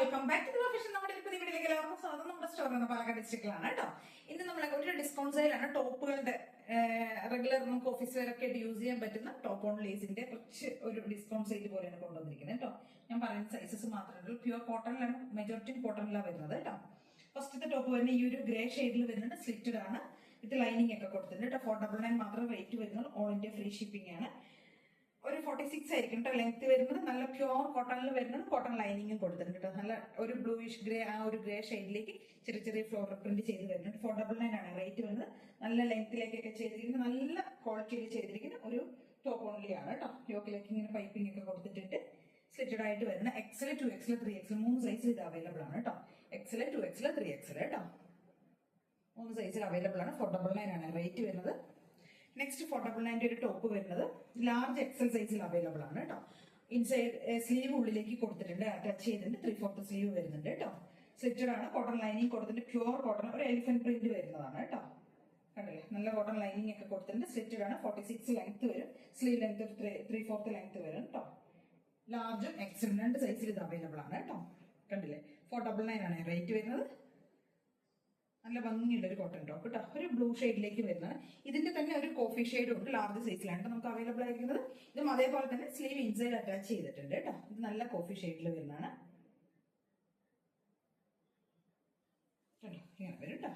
Welcome back to profession. നമ്മുടെ പുതിയ വീട്ടിലേക്ക് എല്ലാവർക്കും സ്വാഗതം. നമ്മുടെ സ്റ്റോർ എന്ന പാലക്കാട് ഡിസ്ട്രിക്റ്റിലാണ് കേട്ടോ. ഇന്ന് നമ്മൾ ഒരു ഡിസ്കൗണ്ട് സെയിലാണ്. ടോപ്പുകളുടെ റെഗുലർ നമുക്ക് ഓഫീസ് വെയറൊക്കെ ആയിട്ട് യൂസ് ചെയ്യാൻ പറ്റുന്ന ടോപ്പ് ഓൺ ലേസിന്റെ കുറച്ച് ഒരു ഡിസ്കൗണ്ട് സെയിൽ പോലെയാണ് കൊണ്ടുവന്നിരിക്കുന്നത് കേട്ടോ. ഞാൻ പറയുന്ന സൈസസ് മാത്രമേ ഉള്ളൂ. പ്യുവർ കോട്ടണിലാണ്, മെജോറിറ്റി കോട്ടണിലാണ് വരുന്നത് കേട്ടോ. ഫസ്റ്റത്തെ ടോപ്പ് വരുന്ന ഈ ഒരു ഗ്രേ ഷെയ്ഡിൽ വരുന്നുണ്ട്. സ്ലിറ്റഡ് ആണ്, വിത്ത് ലൈനിങ് ഒക്കെ കൊടുത്തിട്ടുണ്ട് കേട്ടോ. 499 മാത്രം റേറ്റ് വരുന്നുള്ളൂ. ഓൾ ഇന്ത്യ ഫ്രീ ഷിപ്പിംഗ് ആണ്. ഒരു 46 ആയിരിക്കും കേട്ടോ ലെങ്ത് വരുന്നത്. നല്ല പ്യുവർ കോട്ടണിൽ വരുന്നത്. കോട്ടൺ ലൈനിങ്ങും കൊടുത്തിട്ടുണ്ട് കേട്ടോ. നല്ല ഒരു ബ്ലൂയിഷ് ഗ്രേ, ആ ഒരു ഗ്രേ ഷെയ്ഡിലേക്ക് ചെറിയ ചെറിയ ഫ്ലോറൽ പ്രിന്റ് ചെയ്ത് വരുന്നുണ്ട്. 499 ആണ് റേറ്റ് വരുന്നത്. നല്ല ലെങ്ത്തിലേക്കൊക്കെ ചെയ്തിരിക്കുന്നത്, നല്ല ക്വാളിറ്റിയിൽ ചെയ്തിരിക്കുന്ന ഒരു ടോപ്പ് ഓൺലി ആണ് കേട്ടോ. യോക്കിലേക്ക് ഇങ്ങനെ പൈപ്പിംഗ് ഒക്കെ കൊടുത്തിട്ടുണ്ട്. സ്ലിറ്റഡ് ആയിട്ട് വരുന്ന XL, 2XL, 3XL 3 സൈസിൽ ഇത് അവൈലബിൾ ആണ് കേട്ടോ. XL, 2XL, 3XL കേട്ടോ. 3 സൈസിൽ അവൈലബിൾ ആണ്. 499 ആണ് റേറ്റ് വരുന്നത്. നെക്സ്റ്റ് 499 ഒരു ടോപ്പ് വരുന്നത് ലാർജ് XL സൈസിൽ അവൈലബിൾ ആണ് കേട്ടോ. ഇൻസൈഡ് സ്ലീവ് ഉള്ളിലേക്ക് കൊടുത്തിട്ടുണ്ട്, അറ്റാച്ച് ചെയ്തിട്ടുണ്ട്. 3/4 സ്ലീവ് വരുന്നുണ്ട് കേട്ടോ. സ്ലിറ്റഡ് ആണ്, കോട്ടൺ ലൈനിങ് കൊടുത്തിട്ട് പ്യുവർ കോട്ടൺ, ഒരു എലിഫന്റ് പ്രിന്റ് വരുന്നതാണ് കേട്ടോ. കണ്ടില്ലേ, നല്ല കോട്ടൺ ലൈനിങ് ഒക്കെ കൊടുത്തിട്ടുണ്ട്. സ്ലിറ്റഡ് ആണ്. 46 ലെങ്ത് വരും. സ്ലീവ് ലെങ്ത് 3/4 ലെങ്ത് വരും കേട്ടോ. ലാർജും XL 2 സൈസിൽ ഇത് അവൈലബിൾ ആണ് കേട്ടോ. കണ്ടില്ലേ, 499 ആണ് റേറ്റ് വരുന്നത്. നല്ല ഭംഗിയുള്ള ഒരു കോട്ടൺ ടോപ്പ് കേട്ടോ. ഒരു ബ്ലൂ ഷെയ്ഡിലേക്ക് വരുന്നത്. ഇതിന്റെ തന്നെ ഒരു കോഫി ഷെയ്ഡും ഉണ്ട്. ലാർജ് സൈസിലാണ് നമുക്ക് അവൈലബിൾ ആയിരിക്കുന്നത്. ഇതും അതേപോലെ തന്നെ സ്ലീവ് ഇൻസൈഡ് അറ്റാച്ച് ചെയ്തിട്ടുണ്ട് കേട്ടോ. ഇത് നല്ല കോഫി ഷെയ്ഡിൽ വരുന്നതാണ്. ഇങ്ങനെ വരും കേട്ടോ.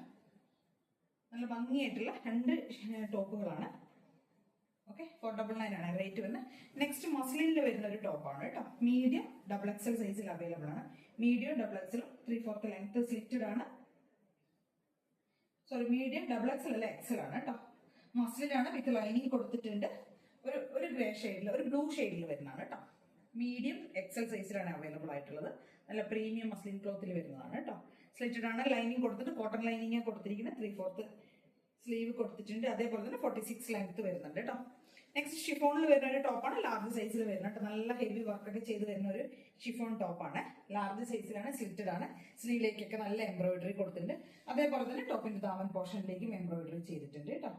നല്ല ഭംഗിയായിട്ടുള്ള 2 ടോപ്പുകളാണ്. ഓക്കെ, 499 ആണ് റേറ്റ് വരുന്നത്. നെക്സ്റ്റ് മസ്ലിനിൽ വരുന്ന ഒരു ടോപ്പാണ് കേട്ടോ. മീഡിയം XXL സൈസിൽ അവൈലബിൾ ആണ്. മീഡിയം XXL 3/4 ലെങ്ത് സ്ലിറ്റഡ് ആണ്. സോറി, മീഡിയം XXL അല്ല, XL ആണ് കേട്ടോ. മസ്ലിനാണ്, വിത്ത് ലൈനിങ് കൊടുത്തിട്ടുണ്ട്. ഒരു ഗ്രേ ഷെയ്ഡിൽ, ഒരു ബ്ലൂ ഷെയ്ഡിൽ വരുന്നതാണ് കേട്ടോ. മീഡിയം XL സൈസിലാണ് അവൈലബിൾ ആയിട്ടുള്ളത്. നല്ല പ്രീമിയം മസ്ലിൻ ക്ലോത്തിൽ വരുന്നതാണ് കേട്ടോ. സ്ലിറ്റഡ് ആണ്, ലൈനിങ് കൊടുത്തിട്ട് കോട്ടൺ ലൈനിങ് കൊടുത്തിരിക്കുന്നത്. 3/4 സ്ലീവ് കൊടുത്തിട്ടുണ്ട്. അതേപോലെ തന്നെ 46 ലെങ്ത് വരുന്നുണ്ട് കേട്ടോ. നെക്സ്റ്റ് ഷിഫോണിൽ വരുന്ന ഒരു ടോപ്പാണ്. ലാർജ് സൈസിൽ വരുന്നുണ്ട്. നല്ല ഹെവി വർക്കൊക്കെ ചെയ്ത് വരുന്ന ഒരു ഷിഫോൺ ടോപ്പാണ്. ലാർജ് സൈസിലാണ്, സ്ലിറ്റഡ് ആണ്. സ്ലീവിലേക്കൊക്കെ നല്ല എംബ്രോയിഡറി കൊടുത്തിട്ടുണ്ട്. അതേപോലെ തന്നെ ടോപ്പിന്റെ ദാമൻ പോർഷനിലേക്കും എംബ്രോയിഡറി ചെയ്തിട്ടുണ്ട് കേട്ടോ.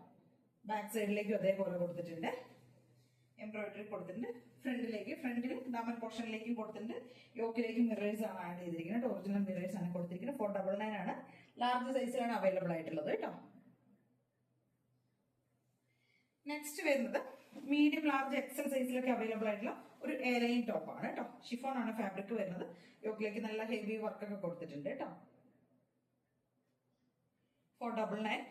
ബാക്ക് സൈഡിലേക്കും അതേപോലെ കൊടുത്തിട്ടുണ്ട്, എംബ്രോയിഡറി കൊടുത്തിട്ടുണ്ട്. ഫ്രണ്ടിൽ ദാമൻ പോർഷനിലേക്കും കൊടുത്തിട്ടുണ്ട്. യോക്കിലേക്കും മിറേഴ്സ് ആണ് ആഡ് ചെയ്തിരിക്കുന്നത്. ഒറിജിനൽ മിറേഴ്സ് ആണ് കൊടുത്തിരിക്കുന്നത്. 499 ആണ്. ലാർജ് സൈസിലാണ് അവൈലബിൾ ആയിട്ടുള്ളത് കേട്ടോ. നെക്സ്റ്റ് വരുന്നത് മീഡിയം ലാർജ് XL സൈസിലൊക്കെ അവൈലബിൾ ആയിട്ടുള്ള ഒരു എയർലൈൻ ടോപ്പാണ് കേട്ടോ. ഷിഫോൺ ആണ് ഫാബ്രിക് വരുന്നത്. യോക്കിലേക്ക് നല്ല ഹെവി വർക്കൊക്കെ കൊടുത്തിട്ടുണ്ട് കേട്ടോ. 499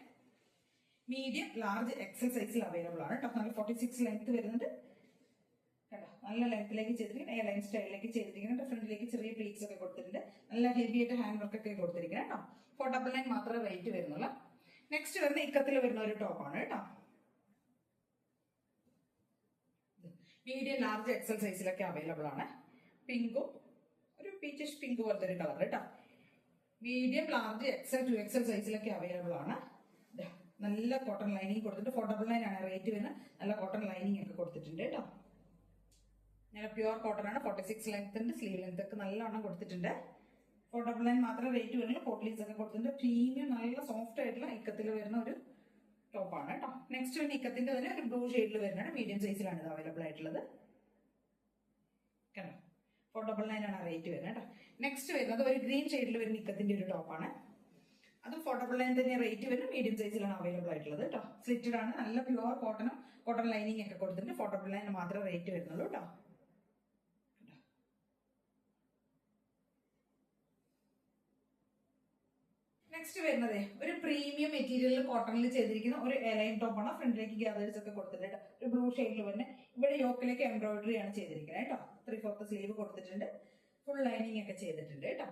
മീഡിയം ലാർജ് XL സൈസിൽ അവൈലബിൾ ആണ് കേട്ടോ. നല്ല 46 ലെങ്ത് വരുന്നുണ്ട് കേട്ടോ. നല്ല ലെങ്ത്തിലേക്ക് ചെയ്തിരിക്കുന്നത്, എയർലൈൻ സ്റ്റൈലിലേക്ക് ചെയ്തിരിക്കുന്നുണ്ട്. ഫ്രണ്ടിലേക്ക് ചെറിയ പ്ലീറ്റ്സ് ഒക്കെ കൊടുത്തിട്ടുണ്ട്. നല്ല ഹെവി ആയിട്ട് ഹാൻഡ് വർക്ക് ഒക്കെ കൊടുത്തിരിക്കുന്നത് കേട്ടോ. 499 മാത്രമേ റേറ്റ് വരുന്നുള്ളൂ. നെക്സ്റ്റ് വരുന്ന ഇക്കത്തിൽ വരുന്ന ഒരു ടോപ്പാണ് കേട്ടോ. മീഡിയം ലാർജ് XL സൈസിലൊക്കെ അവൈലബിൾ ആണ്. പിങ്കും ഒരു പീച്ചിഷ് പിങ്ക് പോലത്തെ ഒരു കളർ കേട്ടോ. മീഡിയം ലാർജ് XL 2XL സൈസിലൊക്കെ അവൈലബിൾ ആണ്. നല്ല കോട്ടൺ ലൈനിങ് കൊടുത്തിട്ട് 499 ആണ് റേറ്റ് വരുന്നത്. നല്ല കോട്ടൺ ലൈനിങ് ഒക്കെ കൊടുത്തിട്ടുണ്ട് കേട്ടോ. നല്ല പ്യുവർ കോട്ടൺ ആണ്. 46 ലെങ്ത് ഉണ്ട്. സ്ലീവ് ലെങ്ത് ഒക്കെ നല്ലോണം കൊടുത്തിട്ടുണ്ട്. 499 മാത്രമേ റേറ്റ് വരുന്നുള്ളൂ. പോട്ട്ലീസ് ഒക്കെ കൊടുത്തിട്ടുണ്ട്. പ്രീമിയം നല്ല സോഫ്റ്റ് ആയിട്ടുള്ള ഇക്കത്തിൽ വരുന്ന ഒരു ടോപ്പാണ് കേട്ടോ. നെക്സ്റ്റ് വരുന്ന ഇക്കത്തിന്റെ തന്നെ ഒരു ബ്ലൂ ഷെയ്ഡിൽ വരുന്നതാണ്. മീഡിയം സൈസിലാണ് ഇത് അവൈലബിൾ ആയിട്ടുള്ളത് കേട്ടോ. 499 ആണ് റേറ്റ് വരുന്നത് കേട്ടോ. നെക്സ്റ്റ് വരുന്നത് ഒരു ഗ്രീൻ ഷെയ്ഡിൽ വരുന്ന ഇക്കത്തിന്റെ ഒരു ടോപ്പാണ്. അത് 499 തന്നെ റേറ്റ് വരുന്നത്. മീഡിയം സൈസിലാണ് അവൈലബിൾ ആയിട്ടുള്ളത് കേട്ടോ. സ്ലിറ്റഡ് ആണ്. നല്ല പ്യുവർ കോട്ടൺ ലൈനിങ് ഒക്കെ കൊടുത്തിട്ട് 499 മാത്രമേ റേറ്റ് വരുന്നുള്ളൂ കേട്ടോ. നെക്സ്റ്റ് വരുന്നത് ഒരു പ്രീമിയം മെറ്റീരിയൽ കോട്ടണിൽ ചെയ്തിരിക്കുന്ന ഒരു എലൈൻ ടോപ്പാണ്. ഫ്രണ്ടിലേക്ക് ഗ്യാദേഴ്സ് ഒക്കെ കൊടുത്തിട്ടുണ്ട്. ഒരു ബ്ലൂ ഷെയ്ഡിൽ വരുന്നത്. ഇവിടെ യോക്കിലേക്ക് എംബ്രോയിഡറി ആണ് ചെയ്തിരിക്കുന്നത് കേട്ടോ. 3/4 സ്ലീവ് കൊടുത്തിട്ടുണ്ട്. ഫുൾ ലൈനിങ് ഒക്കെ ചെയ്തിട്ടുണ്ട് കേട്ടോ.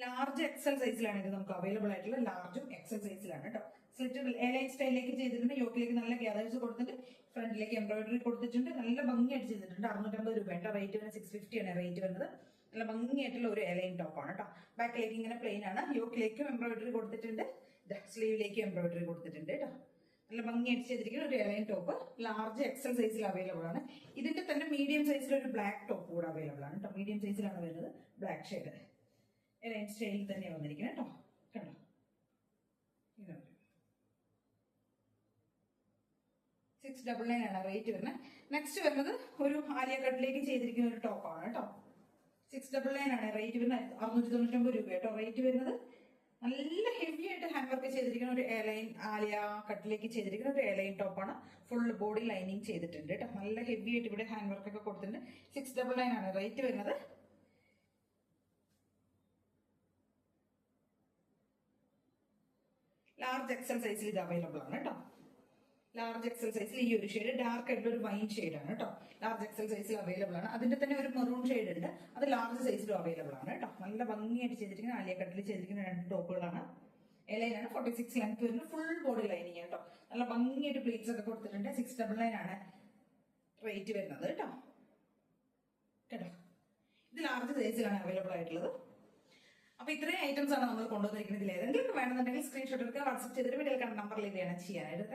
ലാർജ് XL സൈസിലാണ് ഇത് നമുക്ക് അവൈലബിൾ ആയിട്ടുള്ള. ലാർജും XL സൈസിലാണ് കേട്ടോ. സ്ലിറ്റഡ് എലൈൻ സ്റ്റൈലിലേക്ക് ചെയ്തിട്ടുണ്ട്. യോക്കിലേക്ക് നല്ല ഗ്യാദേഴ്സ് കൊടുത്തിട്ട് ഫ്രണ്ടിലേക്ക് എംബ്രോയിഡറി കൊടുത്തിട്ടുണ്ട്. നല്ല ഭംഗിയായിട്ട് ചെയ്തിട്ടുണ്ട്. 650 രൂപ റേറ്റ് വരുന്നത്. 650 ആണ് റേറ്റ് വരുന്നത്. നല്ല ഭംഗിയായിട്ടുള്ള ഒരു എലൈൻ ടോപ്പാണ് കേട്ടോ. ബാക്കിലേക്ക് ഇങ്ങനെ പ്ലെയിൻ ആണ്. യോക്കിലേക്കും എംബ്രോയിഡറി കൊടുത്തിട്ടുണ്ട്. സ്ലീവിലേക്കും എംബ്രോയിഡറി കൊടുത്തിട്ടുണ്ട് കേട്ടോ. നല്ല ഭംഗിയായിട്ട് ചെയ്തിരിക്കുന്ന ഒരു എലൈൻ ടോപ്പ്. ലാർജ് XL സൈസിൽ അവൈലബിൾ ആണ്. ഇതിന്റെ തന്നെ മീഡിയം സൈസിൽ ഒരു ബ്ലാക്ക് ടോപ്പ് കൂടെ അവൈലബിൾ ആണ് കേട്ടോ. മീഡിയം സൈസിലാണ് വരുന്നത്. ബ്ലാക്ക് ഷെയ്ഡ് എലൈൻ സ്റ്റൈലിൽ തന്നെ വന്നിരിക്കുന്നത് കേട്ടോ. കണ്ടോ, 699 ആണ് റേറ്റ് വരുന്നത്. നെക്സ്റ്റ് വരുന്നത് ഒരു ആലിയ കട്ടിലേക്ക് ചെയ്തിരിക്കുന്ന ഒരു ടോപ്പാണ് കേട്ടോ. 699 ആണ് റേറ്റ് വരുന്നത്. 699 രൂപ കേട്ടോ റേറ്റ് വരുന്നത്. നല്ല ഹെവി ആയിട്ട് ഹാൻഡ് വർക്ക് ചെയ്തിരിക്കുന്ന ഒരു എയർലൈൻ ആലിയ കട്ടിലേക്ക് ചെയ്തിരിക്കുന്ന ഒരു എയർലൈൻ ടോപ്പാണ്. ഫുൾ ബോഡി ലൈനിങ് ചെയ്തിട്ടുണ്ട് കേട്ടോ. നല്ല ഹെവി ആയിട്ട് ഇവിടെ ഹാൻഡ് വർക്ക് ഒക്കെ കൊടുത്തിട്ടുണ്ട്. 699 ആണ് റേറ്റ് വരുന്നത്. ലാർജ് എക്സൽ സൈസിൽ ഇത് അവൈലബിൾ ആണ് കേട്ടോ. ലാർജ് എക്സൽ സൈസിൽ ഈ ഒരു ഷെയ്ഡ് ഡാർക്ക് ആയിട്ടുള്ള ഒരു വൈൻ ഷെയ്ഡാണ് കേട്ടോ. ലാർജ് എക്സൽ സൈസിൽ അവൈലബിൾ ആണ്. അതിന്റെ തന്നെ ഒരു മെറൂൺ ഷെയ്ഡ് ഉണ്ട്, അത് ലാർജ് സൈസിലും അവൈലബിൾ ആണ് കേട്ടോ. നല്ല ഭംഗിയായിട്ട് ചെയ്തിരിക്കുന്ന ആലിയ കട്ടിൽ ചെയ്തിരിക്കുന്ന 2 ടോപ്പുകളാണ്. എലൈനാണ് 46 ലെങ്ത് വരുന്നത്. ഫുൾ ബോഡി ലൈനിങ് കേട്ടോ. നല്ല ഭംഗിയായിട്ട് പ്ലേറ്റ്സ് ഒക്കെ കൊടുത്തിട്ടുണ്ട്. 699 ആണ് റേറ്റ് വരുന്നത് കേട്ടോ. കേട്ടോ ഇത് ലാർജ് സൈസിലാണ് അവൈലബിൾ ആയിട്ടുള്ളത്. അപ്പൊ ഇത്രയും ഐറ്റംസ് ആണ് നമ്മൾ കൊണ്ടുവന്നിരിക്കുന്നത്. ഇതിൽ ഏതെങ്കിലും വേണമെന്നുണ്ടെങ്കിൽ സ്ക്രീൻഷോട്ട് എടുക്കുക, വാട്സ്ആപ്പ് ചെയ്തിട്ട് വീഡിയോയിൽ കണ്ട നമ്പറിലേക്ക് ചെയ്യാനായിട്ട്.